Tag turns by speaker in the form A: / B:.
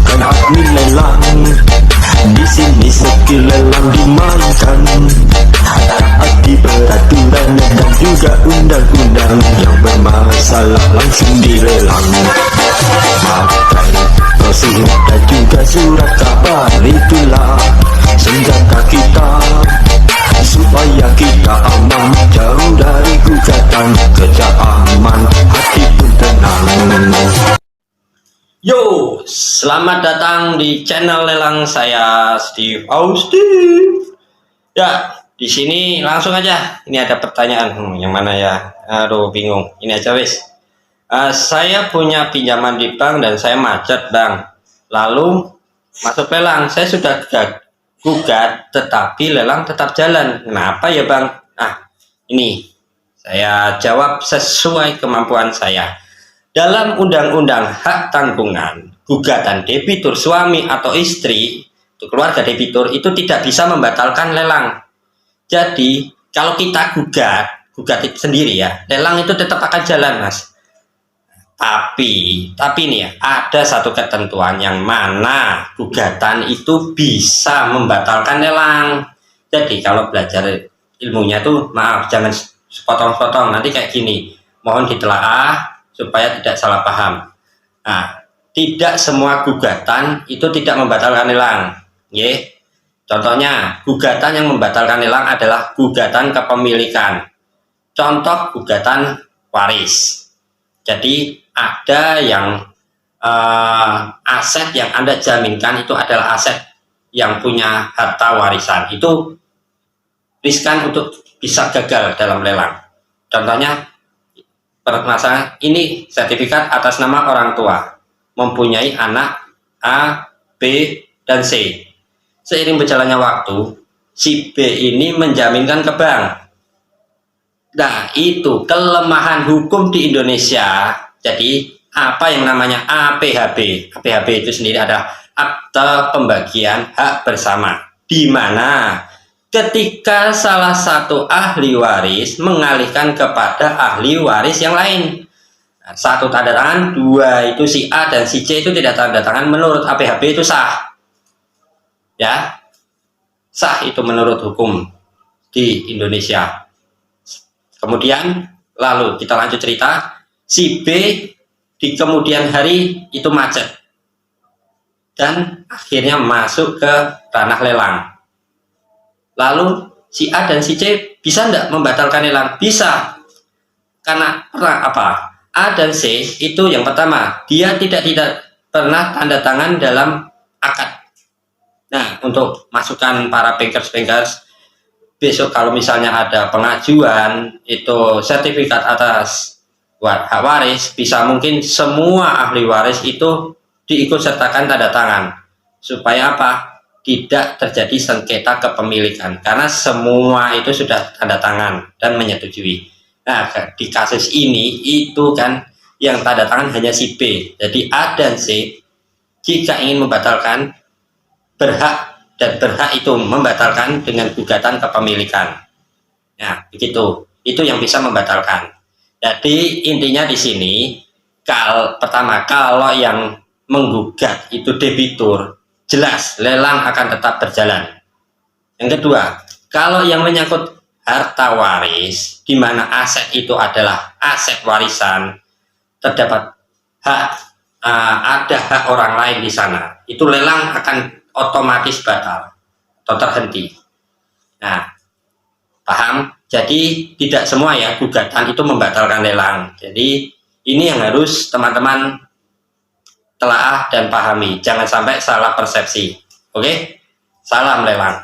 A: bukan admin lelang. Di sini skill lelang dimainkan, taati peraturan dan juga undang-undang. Yang bermasalah langsung dilelang. Pakai prosedur dan juga surat kabar, itulah senjata kita supaya kita aman, jauh dari gugatan. Kerja aman, hati pun tenang.
B: Yo, selamat datang di channel lelang saya, Steve Austin. Ya, di sini langsung aja. Ini ada pertanyaan, yang mana ya? Aduh, bingung. Ini aja wis. Saya punya pinjaman di bank dan saya macet, bang. Lalu masuk lelang. Saya sudah gugat, tetapi lelang tetap jalan. Kenapa ya, bang? Ini saya jawab sesuai kemampuan saya. Dalam Undang-Undang Hak Tanggungan, gugatan debitur suami atau istri, keluarga debitur itu tidak bisa membatalkan lelang. Jadi kalau kita gugat itu sendiri ya, lelang itu tetap akan jalan, mas. Tapi nih ya, ada satu ketentuan yang mana gugatan itu bisa membatalkan lelang. Jadi kalau belajar ilmunya tuh, maaf jangan sepotong-sepotong, nanti kayak gini. Mohon ditelaah supaya tidak salah paham. Tidak semua gugatan itu tidak membatalkan lelang. Contohnya, gugatan yang membatalkan lelang adalah gugatan kepemilikan. Contoh gugatan waris. Jadi ada yang aset yang Anda jaminkan itu adalah aset yang punya harta warisan. Itu riskan untuk bisa gagal dalam lelang. Contohnya, permasalahan ini sertifikat atas nama orang tua, mempunyai anak A, B, dan C. Seiring berjalannya waktu, si B ini menjaminkan ke bank. Nah, itu kelemahan hukum di Indonesia. Jadi, apa yang namanya APHB? APHB itu sendiri adalah Akte Pembagian Hak Bersama, di mana ketika salah satu ahli waris mengalihkan kepada ahli waris yang lain, satu tanda tangan, dua itu si A dan si C itu tidak tanda tangan, menurut APHB itu sah. Ya, sah itu menurut hukum di Indonesia. Kemudian lalu kita lanjut cerita, si B di kemudian hari itu macet dan akhirnya masuk ke ranah lelang. Lalu si A dan si C bisa enggak membatalkan lelang? Bisa. Karena apa? A dan C itu yang pertama, dia tidak pernah tanda tangan dalam akad. Nah, untuk masukan para bankers, besok kalau misalnya ada pengajuan itu sertifikat atas hak waris, bisa mungkin semua ahli waris itu diikut sertakan tanda tangan. Supaya apa? Tidak terjadi sengketa kepemilikan, karena semua itu sudah tanda tangan dan menyetujui. Nah, di kasus ini itu kan yang tanda tangan hanya si B. Jadi A dan C jika ingin membatalkan berhak itu membatalkan dengan gugatan kepemilikan. Nah, begitu. Itu yang bisa membatalkan. Jadi intinya di sini, pertama, kalau yang menggugat itu debitur, jelas lelang akan tetap berjalan. Yang kedua, kalau yang menyangkut harta waris, di mana aset itu adalah aset warisan, terdapat ada hak orang lain di sana, itu lelang akan otomatis batal atau terhenti. Nah, paham? Jadi tidak semua ya gugatan itu membatalkan lelang. Jadi ini yang harus teman-teman telaah dan pahami, jangan sampai salah persepsi. Oke, salam lelang.